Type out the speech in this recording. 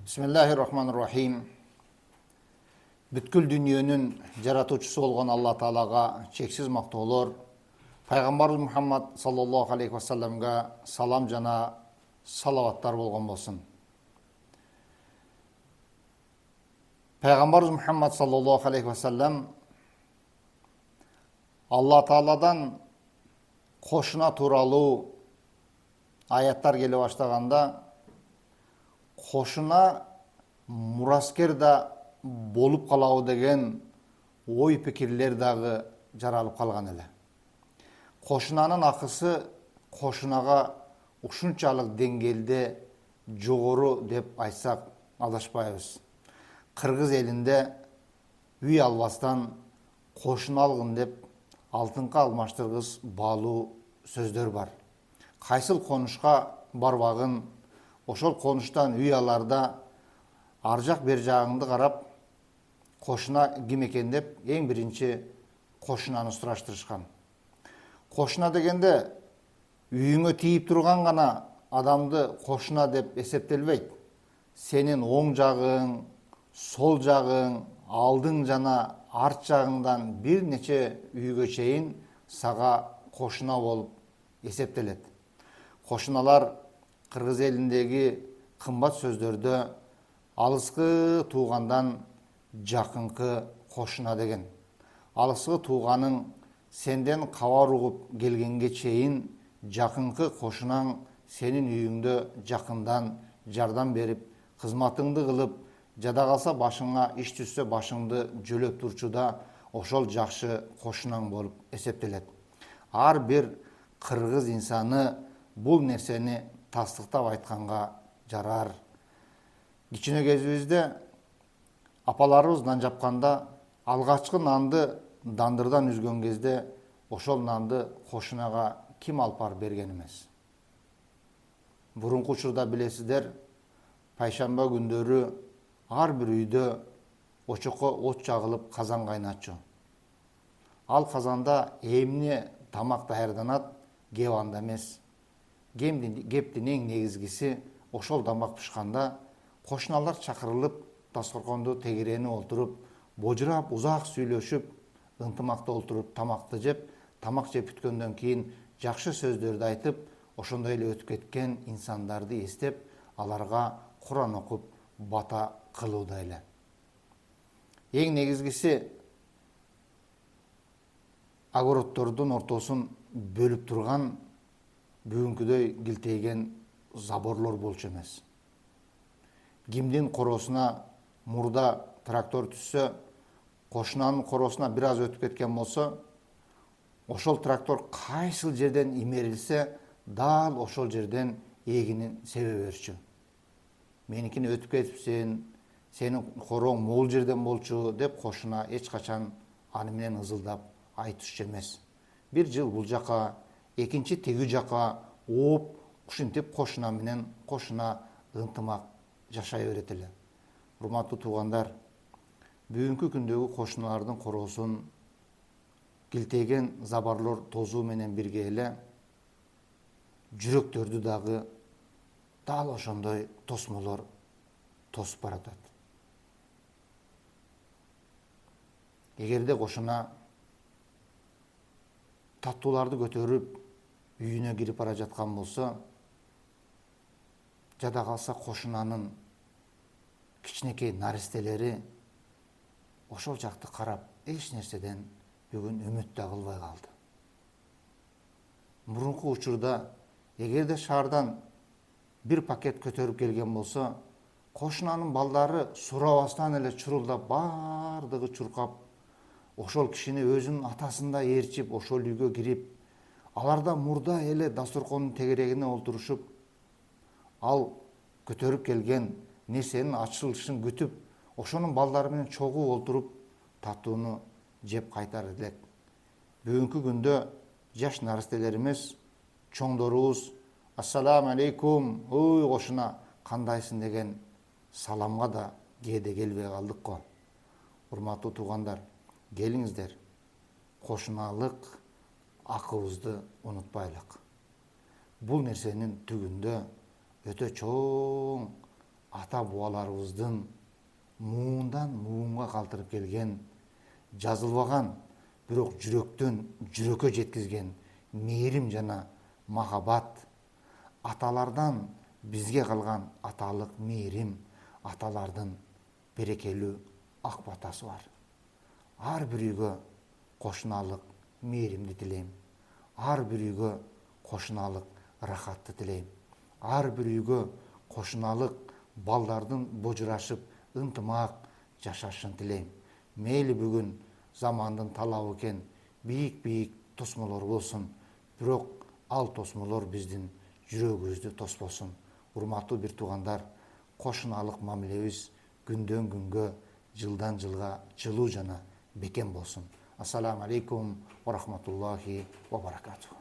Bismillahirrahmanirrahim. Бүткүл дүниенің жаратушысы болған Алла Таалаға чексіз мақтаулар, Пайғамбарымыз Мұхаммад саллаллаху алейхи вассаламға салам жана салаваттар болған болсын. Пайғамбарымыз Мұхаммад саллаллаху алейхи вассалам Алла Тааладан қошына туралы аяттар келе баштаганда, қошына мураскер да болып қалау деген ой пікірлер дағы жаралып қалған әлі. Қошынаның ақысы қошынаға ушунчалык деңгээлде жогору деп айтсақ адашпайбыз. Кыргыз элинде үй албастан қошына алгын деп алтынға алмаштыргыс баалуу сөздөр бар. Кайсыл конушка барбагын, ошол конуштан үй аларда ар жак бер жагыңды карап, қошына ким экен деп эң биринчи қошынаны сураштырышкан. Қошына дегенде үйүңө тийип турган гана адамды қошына деп эсептелбейт. Сенин оң жагың, сол жагың, алдың жана арт жагыңдан бир нече үйгө чейин сага қошына болуп эсептелет. Қошыналар Кыргыз элиндеги кымбат сөздөрдө алыскы туугандан жакынкы қошына деген. Алыскы тууганың сенден кабар угуп келгенге чейин жакынкы қошунаң сенин үйүңдө жакындан жардам берип, кызматыңды кылып, жада калса башыңа иш түшсө башыңды жөлөп турчуда ошол жакшы қошунаң болуп эсептелет. Ар бир кыргыз инсаны бул нерсени тастыктап айтканга жарар. Кичине кезибизде апаларыбыз нан жапканда алгачкы нанды дандырдан үзгөн кезде ошол нанды кошунага ким алып барып берген эмес. Бурунку учурда билесиздер, пайшамба күндөрү ар бир үйдө очокко от жагылып казан кайнатчу. Ал казанда эмне тамак даярданат, кеп анда эмес. Кептин эң негизгиси ошол тамак пышканда кошуналар чакырылып, дасторконду тегерени олтуруп, божурап, узак сүйлөшүп, ынтымакта олтуруп тамакты жеп, тамак жеп бүткөндөн кийин жакшы сөздөрдү айтып, ошондой эле өтүп кеткен инсандарды эстеп, аларга Куран окуп, бата кылууда эле. Эң негизгиси огороддордун ортосун бөлүп турган бүгүнкүдөй килтейген заборлор болчу эмес. Кимдин коросуна мурда трактор түссө, кошунанын коросуна бир аз өтүп кеткен болсо, ошол трактор кайсыл жерден имерилсе, дал ошол жерден эгинин себе берчү. Меникини өтүп кетипсиң, сенин короң могул жерден болчу деп кошуна эч качан аны менен ызылдап айтышчу эмес. Бир жыл бул жака, экинчи тиги жака ооп, ушинтип кошуна менен кошуна ынтымак жашай берет эле. Урматтуу туугандар, бүгүнкү күндөгү кошуналардын короосун килтейген забарлор тозуу менен бирге эле жүрөктөрдү дагы дал ошондой тосмолор тосуп баратат. Эгерде кошуна таттууларды көтөрүп үйүнө кирип бара жаткан болсо, жада калса кошунанын кичинекей наристелери ошол жакты карап эч нерседен бүгүн үмүт да кылбай калды. Мурунку учурда эгерде шаардан бир пакет көтөрүп келген болсо, кошунанын балдары сурабастан эле чурулдап, бардыгы чуркап, ошол кишини өзүнүн атасында ээрчип, ошол үйгө кирип, аларда мурда эле дасторкондун тегерегине олтурушуп, ал көтөрүп келген нерсенин ачылышын күтүп, ошонун балдары менен чогуу олтуруп, таттууну жеп кайтар элек. Бүгүнкү күндө жаш наристелерimiz, чоңдорубуз ассаламу алейкум, ой кошуна кандайсың деген саламга да кээде келбей калдык го. Урматтуу туугандар, келиңиздер, кошуналык акыбызды унутпайлык. Бул нерсенин түгүндө өтө чоң ата бабаларыбыздын муундан муунга калтырып келген, жазылбаган, бирок жүрөктөн жүрөккө жеткизген мээрим жана махаббат, аталардан бизге калган аталык мээрим, аталардын берекелүү ак батасы бар. Ар бир үйгө кошуналык мээримди тилейм. Ар бир үйгө кошуналык рахатты тилейм. Ар бир үйгө кошуналык балдардын божурашып ынтымак жашашын тилейм. Мейли бүгүн замандын талабы экен, бийик тосмолор болсун, бирок ал тосмолор биздин жүрөгүбүздү тоспосун. Урматтуу бир туугандар, кошуналык мамилебиз күндөн күнгө, жылдан жылга жылуу жана бекем болсун. Ассаламу алейкум ва рахматуллахи ва баракатуху.